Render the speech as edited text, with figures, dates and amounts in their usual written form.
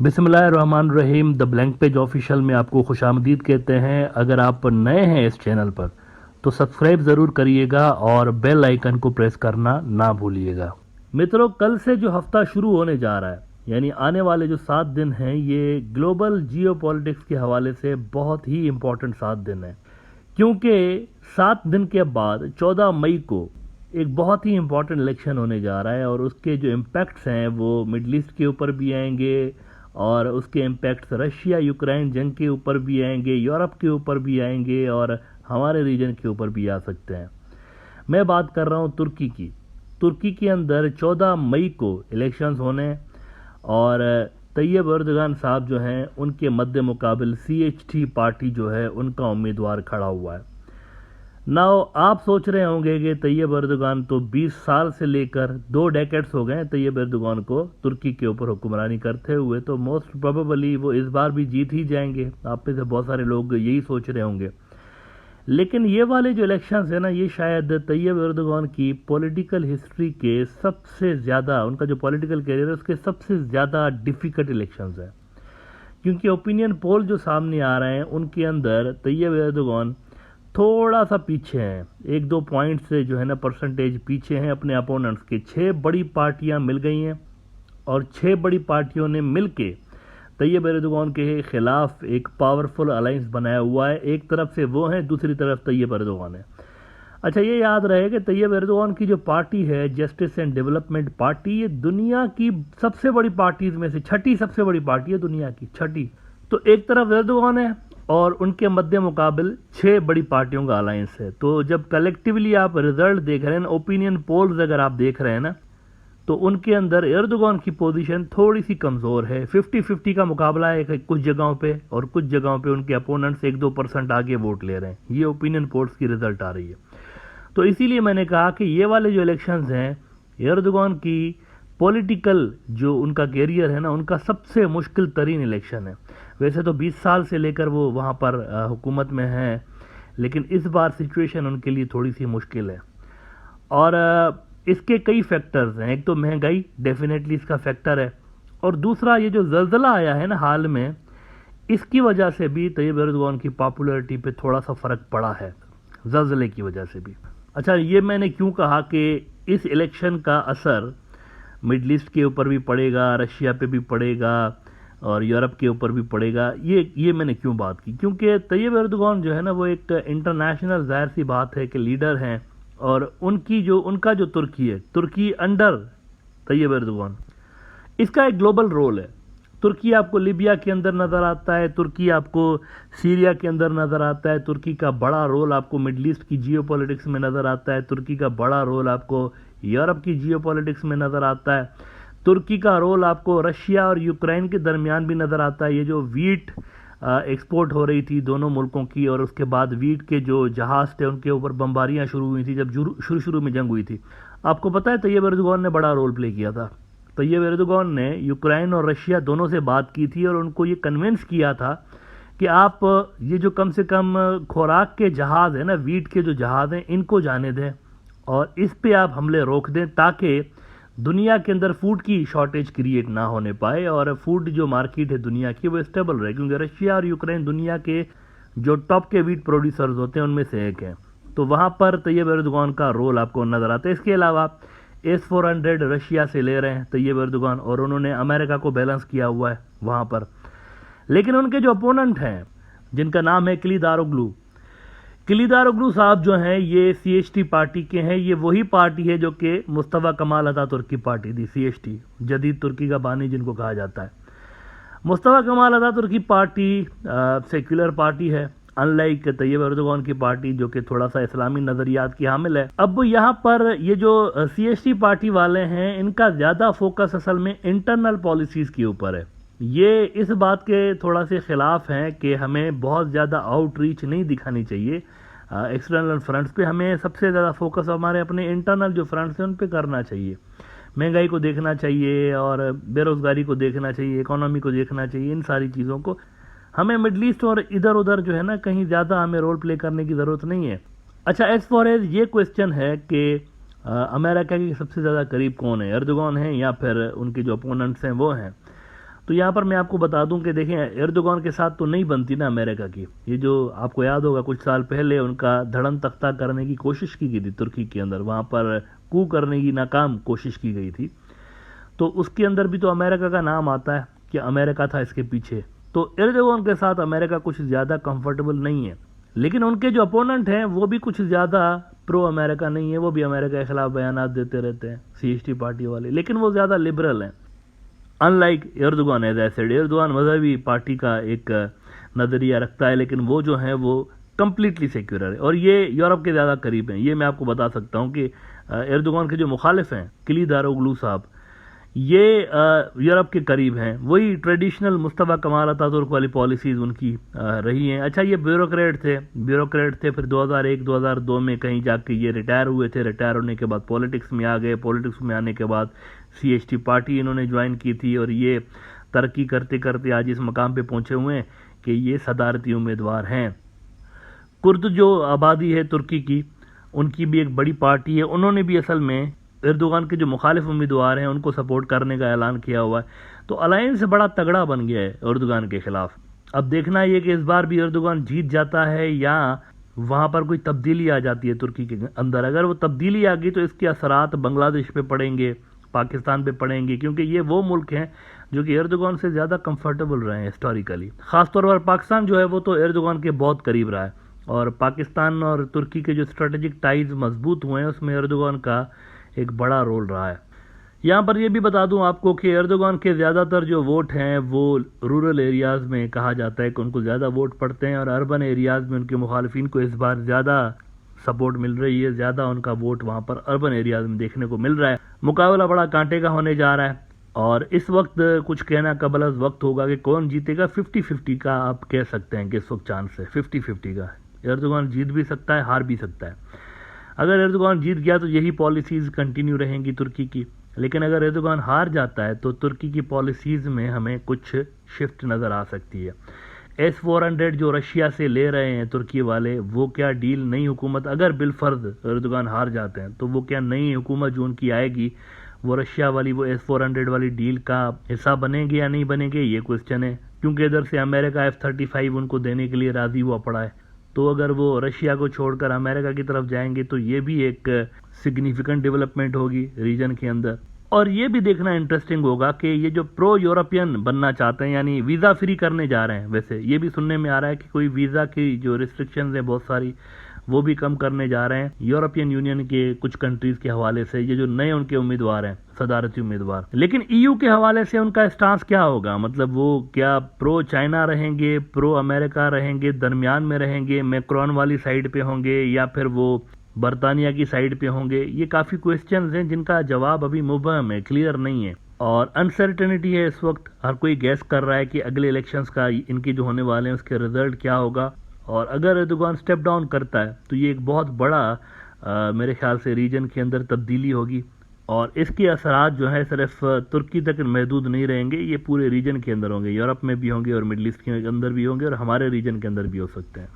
बिस्मिल्लाहिर्रहमानिर्रहीम। The blank page official में आपको खुशामदीद कहते हैं। अगर आप नए हैं इस चैनल पर तो सब्सक्राइब ज़रूर करिएगा और बेल आइकन को प्रेस करना ना भूलिएगा। मित्रों, कल से जो हफ्ता शुरू होने जा रहा है, यानी आने वाले जो 7 दिन हैं, ये ग्लोबल जियोपॉलिटिक्स के हवाले से बहुत ही इम्पोर्टेंट 7 दिन है, क्योंकि 7 दिन के बाद 14 मई को एक बहुत ही इम्पोर्टेंट इलेक्शन होने जा रहा है और उसके जो इम्पैक्ट्स हैं वो मिडल ईस्ट के ऊपर भी आएंगे और उसके इम्पैक्ट्स रशिया यूक्रेन जंग के ऊपर भी आएंगे, यूरोप के ऊपर भी आएंगे और हमारे रीजन के ऊपर भी आ सकते हैं। मैं बात कर रहा हूँ तुर्की की। तुर्की के अंदर 14 मई को इलेक्शंस होने हैं और तैयब एर्दोगान साहब जो हैं उनके मद्दे मुकाबिल CHT पार्टी जो है उनका उम्मीदवार खड़ा हुआ है। नाउ आप सोच रहे होंगे कि तैयब एर्दोगान तो 20 साल से लेकर 2 डेकेड्स हो गए हैं तैयब एर्दोगान को तुर्की के ऊपर हुक्मरानी करते हुए, तो मोस्ट प्रोबेबली वो इस बार भी जीत ही जाएंगे। आप में से बहुत सारे लोग यही सोच रहे होंगे। लेकिन ये वाले जो इलेक्शंस है ना, ये शायद तैयब एर्दोगान की पॉलिटिकल हिस्ट्री के सबसे ज़्यादा, उनका जो पॉलिटिकल कैरियर है उसके सबसे ज़्यादा डिफ़िकल्ट इलेक्शंस हैं, क्योंकि ओपिनियन पोल जो सामने आ रहे हैं उनके अंदर तैयब एर्दोगान थोड़ा सा पीछे हैं, 1-2 पॉइंट से जो है ना परसेंटेज पीछे हैं अपने अपोनेंट्स के। 6 बड़ी पार्टियां मिल गई हैं और 6 बड़ी पार्टियों ने मिलके तैयब एर्दोगान के खिलाफ एक पावरफुल अलायंस बनाया हुआ है। एक तरफ से वो हैं, दूसरी तरफ तैयब एर्दोगान है। अच्छा, ये याद रहे कि तैयब एर्दोगान की जो पार्टी है जस्टिस एंड डेवलपमेंट पार्टी, ये दुनिया की सबसे बड़ी पार्टीज में से 6ठी सबसे बड़ी पार्टी है, दुनिया की 6ठी। तो एक तरफ एर्दोगान है और उनके मध्य मुकाबिल 6 बड़ी पार्टियों का अलायंस है। तो जब कलेक्टिवली आप रिजल्ट देख रहे हैं, ओपिनियन पोल्स अगर आप देख रहे हैं ना, तो उनके अंदर एर्दोगान की पोजीशन थोड़ी सी कमज़ोर है। 50-50 का मुकाबला है कुछ जगहों पे और कुछ जगहों पे उनके अपोनेंट्स 1-2% आगे वोट ले रहे हैं। ये ओपिनियन पोल्स की रिजल्ट आ रही है। तो इसीलिए मैंने कहा कि ये वाले जो इलेक्शंस हैं, एर्दोगान की पॉलिटिकल जो उनका कैरियर है ना, उनका सबसे मुश्किल तरीन इलेक्शन है। वैसे तो 20 साल से लेकर वो वहाँ पर हुकूमत में हैं, लेकिन इस बार सिचुएशन उनके लिए थोड़ी सी मुश्किल है और इसके कई फैक्टर्स हैं। एक तो महंगाई डेफिनेटली इसका फैक्टर है, और दूसरा ये जो ज़ल्ज़ला आया है ना हाल में, इसकी वजह से भी तैयब एर्दोगान की पॉपुलैरिटी पे थोड़ा सा फ़र्क पड़ा है, ज़ल्ज़ले की वजह से भी। अच्छा, ये मैंने क्यों कहा कि इस इलेक्शन का असर मिडल ईस्ट के ऊपर भी पड़ेगा, रशिया पे भी पड़ेगा और यूरोप के ऊपर भी पड़ेगा, ये मैंने क्यों बात की? क्योंकि तैयब एर्दोगान जो है ना, वो एक इंटरनेशनल ज़ाहिर सी बात है कि लीडर हैं और उनका जो तुर्की है, तुर्की अंडर तैयब एर्दोगान, इसका एक ग्लोबल रोल है। तुर्की आपको लीबिया के अंदर नज़र आता है, तुर्की आपको सीरिया के अंदर नज़र आता है, तुर्की का बड़ा रोल आपको मिडल ईस्ट की जियोपॉलिटिक्स में नज़र आता है, तुर्की का बड़ा रोल आपको यूरोप की जियोपॉलिटिक्स में नज़र आता है, तुर्की का रोल आपको रशिया और यूक्रेन के दरमियान भी नज़र आता है। ये जो वीट एक्सपोर्ट हो रही थी दोनों मुल्कों की, और उसके बाद वीट के जो जहाज़ थे उनके ऊपर बमबारियां शुरू हुई थी जब शुरू में जंग हुई थी। आपको पता है तैयब एर्दोगान ने बड़ा रोल प्ले किया था। तैयब एर्दोगान ने यूक्रेन और रशिया दोनों से बात की थी और उनको ये कन्विंस किया था कि आप ये जो कम से कम खुराक के जहाज़ हैं ना, वीट के जो जहाज़ हैं, इनको जाने दें और इस पे आप हमले रोक दें, ताकि दुनिया के अंदर फूड की शॉर्टेज क्रिएट ना होने पाए और फूड जो मार्केट है दुनिया की वो स्टेबल रहे, क्योंकि रशिया और यूक्रेन दुनिया के जो टॉप के वीट प्रोड्यूसर्स होते हैं उनमें से एक हैं। तो वहाँ पर तैयब एर्दोगान का रोल आपको नज़र आता है। इसके अलावा S-400 रशिया से ले रहे हैं तैयब एर्दोगान और उन्होंने अमेरिका को बैलेंस किया हुआ है वहाँ पर। लेकिन उनके जो अपोनेंट हैं, जिनका नाम है किलीदारोग्लू साहब जो हैं, ये CHT पार्टी के हैं। ये वही पार्टी है जो कि मुस्तफा कमाल अतातुर्क की पार्टी थी, CHT, जदीद तुर्की का बानी जिनको कहा जाता है। मुस्तफा कमाल अतातुर्क की पार्टी सेक्युलर पार्टी है, अनलाइक तैयब एर्दोगान की पार्टी जो कि थोड़ा सा इस्लामी नज़रियात की हामिल है। अब यहाँ पर ये जो CHT पार्टी वाले हैं, इनका ज़्यादा फोकस असल में इंटरनल पॉलिसीज़ के ऊपर है। ये इस बात के थोड़ा से ख़िलाफ़ हैं कि हमें बहुत ज़्यादा आउटरीच नहीं दिखानी चाहिए एक्सटर्नल फ्रंट्स पे। हमें सबसे ज़्यादा फोकस हमारे अपने इंटरनल जो फ्रंट्स हैं उन पे करना चाहिए। महंगाई को देखना चाहिए और बेरोज़गारी को देखना चाहिए, इकोनॉमी को देखना चाहिए, इन सारी चीज़ों को। हमें मिडल ईस्ट और इधर उधर जो है ना, कहीं ज़्यादा हमें रोल प्ले करने की ज़रूरत नहीं है। अच्छा, एज फॉर एज ये क्वेश्चन है कि अमेरिका के सबसे ज़्यादा करीब कौन है, एर्दोगान है या फिर उनके जो अपोनेंट्स हैं वो हैं, तो यहाँ पर मैं आपको बता दूं कि देखें, एर्दोगान के साथ तो नहीं बनती ना अमेरिका की। ये जो आपको याद होगा कुछ साल पहले उनका धड़म तख्ता करने की कोशिश की गई थी तुर्की के अंदर, वहाँ पर कू करने की नाकाम कोशिश की गई थी। तो उसके अंदर भी तो अमेरिका का नाम आता है कि अमेरिका था इसके पीछे। तो एर्दोगान के साथ अमेरिका कुछ ज़्यादा कंफर्टेबल नहीं है, लेकिन उनके जो अपोनेंट हैं वो भी कुछ ज़्यादा प्रो अमेरिका नहीं है, वो भी अमेरिका के खिलाफ बयान देते रहते हैं, CST पार्टी वाले, लेकिन वो ज़्यादा लिबरल हैं। Unlike Erdogan, as I said, Erdogan मजहबी पार्टी का एक नज़रिया रखता है, लेकिन वो जो है वो कम्प्लीटली सेक्युलर है और ये यूरोप के ज़्यादा करीब हैं। ये मैं आपको बता सकता हूँ कि एर्दोगान के जो मुखालिफ हैं किलीदारोग्लू साहब, ये यूरोप के करीब हैं, वही ट्रेडिशनल मुस्तफा कमाल अतातुर्क वाली पॉलिसीज़ उनकी रही हैं। अच्छा, ये ब्यूरोक्रेट थे, फिर 2001-2002 में कहीं जाके ये रिटायर हुए थे। रिटायर होने के बाद पॉलिटिक्स में आ गए, पॉलिटिक्स में आने के बाद CST पार्टी इन्होंने ज्वाइन की थी और ये तरक्की करते करते आज इस मकाम पे पहुंचे हुए हैं कि ये सदारती उम्मीदवार हैं। कुर्द जो आबादी है तुर्की की, उनकी भी एक बड़ी पार्टी है, उन्होंने भी असल में एर्दोगान के जो मुखालिफ उम्मीदवार हैं उनको सपोर्ट करने का ऐलान किया हुआ है। तो अलायंस बड़ा तगड़ा बन गया है एर्दोगान के खिलाफ। अब देखना ये कि इस बार भी एर्दोगान जीत जाता है या वहाँ पर कोई तब्दीली आ जाती है तुर्की के अंदर। अगर वो तब्दीली आ गई तो इसके असरात बांग्लादेश पे पड़ेंगे, पाकिस्तान पे पड़ेंगे, क्योंकि ये वो मुल्क हैं जो कि एर्दोगान से ज़्यादा कंफर्टेबल रहे हैं हिस्टोरिकली। ख़ासतौर पर पाकिस्तान जो है वो तो एर्दोगान के बहुत करीब रहा है और पाकिस्तान और तुर्की के जो स्ट्रेटेजिक टाइज मजबूत हुए हैं उसमें एर्दोगान का एक बड़ा रोल रहा है। यहाँ पर यह भी बता दूं आपको कि एर्दोगान के ज़्यादातर जो वोट हैं वो रूरल एरियाज़ में कहा जाता है कि उनको ज़्यादा वोट पड़ते हैं और अर्बन एरियाज़ में उनके मुखालिफिन को इस बार ज़्यादा सपोर्ट मिल रही है, ज़्यादा उनका वोट वहाँ पर अर्बन एरियाज़ में देखने को मिल रहा है। मुकाबला बड़ा कांटे का होने जा रहा है और इस वक्त कुछ कहना कबल अज़ वक्त होगा कि कौन जीतेगा। 50-50 का आप कह सकते हैं कि इस वक्त चांस है 50-50 का। एर्दोगान जीत भी सकता है, हार भी सकता है। अगर एर्दोगान जीत गया तो यही पॉलिसीज़ कंटिन्यू रहेंगी तुर्की की, लेकिन अगर एर्दोगान हार जाता है तो तुर्की की पॉलिसीज़ में हमें कुछ शिफ्ट नज़र आ सकती है। S-400 जो रशिया से ले रहे हैं तुर्की वाले, वो क्या डील नई हुकूमत, अगर बिलफर्ज एर्दोगान हार जाते हैं तो वो क्या नई हुकूमत जो उनकी आएगी वो रशिया वाली, वो S-400 वाली डील का हिस्सा बनेगी या नहीं बनेंगे, ये क्वेश्चन है। क्योंकि इधर से अमेरिका F-35 उनको देने के लिए राज़ी हुआ पड़ा है, तो अगर वो रशिया को छोड़कर अमेरिका की तरफ जाएंगे तो ये भी एक सिग्निफिकेंट डेवलपमेंट होगी रीजन के अंदर। और ये भी देखना इंटरेस्टिंग होगा कि ये जो प्रो यूरोपियन बनना चाहते हैं, यानी वीज़ा फ्री करने जा रहे हैं, वैसे ये भी सुनने में आ रहा है कि कोई वीज़ा की जो रिस्ट्रिक्शंस हैं बहुत सारी वो भी कम करने जा रहे हैं यूरोपियन यूनियन के कुछ कंट्रीज के हवाले से, ये जो नए उनके उम्मीदवार हैं सदारती उम्मीदवार। लेकिन EU के हवाले से उनका स्टांस क्या होगा, मतलब वो क्या प्रो चाइना रहेंगे, प्रो अमेरिका रहेंगे, दरमियान में रहेंगे, मैक्रोन वाली साइड पे होंगे या फिर वो बरतानिया की साइड पे होंगे, ये काफ़ी क्वेश्चंस हैं जिनका जवाब अभी मुबहम है, क्लियर नहीं है और अनसर्टेनिटी है इस वक्त। हर कोई गैस कर रहा है कि अगले इलेक्शंस का इनके जो होने वाले हैं उसके रिजल्ट क्या होगा और अगर एर्दोगान स्टेप डाउन करता है तो ये एक बहुत बड़ा मेरे ख्याल से रीजन के अंदर तब्दीली होगी और इसके असरात जो है सिर्फ तुर्की तक महदूद नहीं रहेंगे, ये पूरे रीजन के अंदर होंगे, यूरोप में भी होंगे और मिडल ईस्ट के अंदर भी होंगे और हमारे रीजन के अंदर भी हो सकते हैं।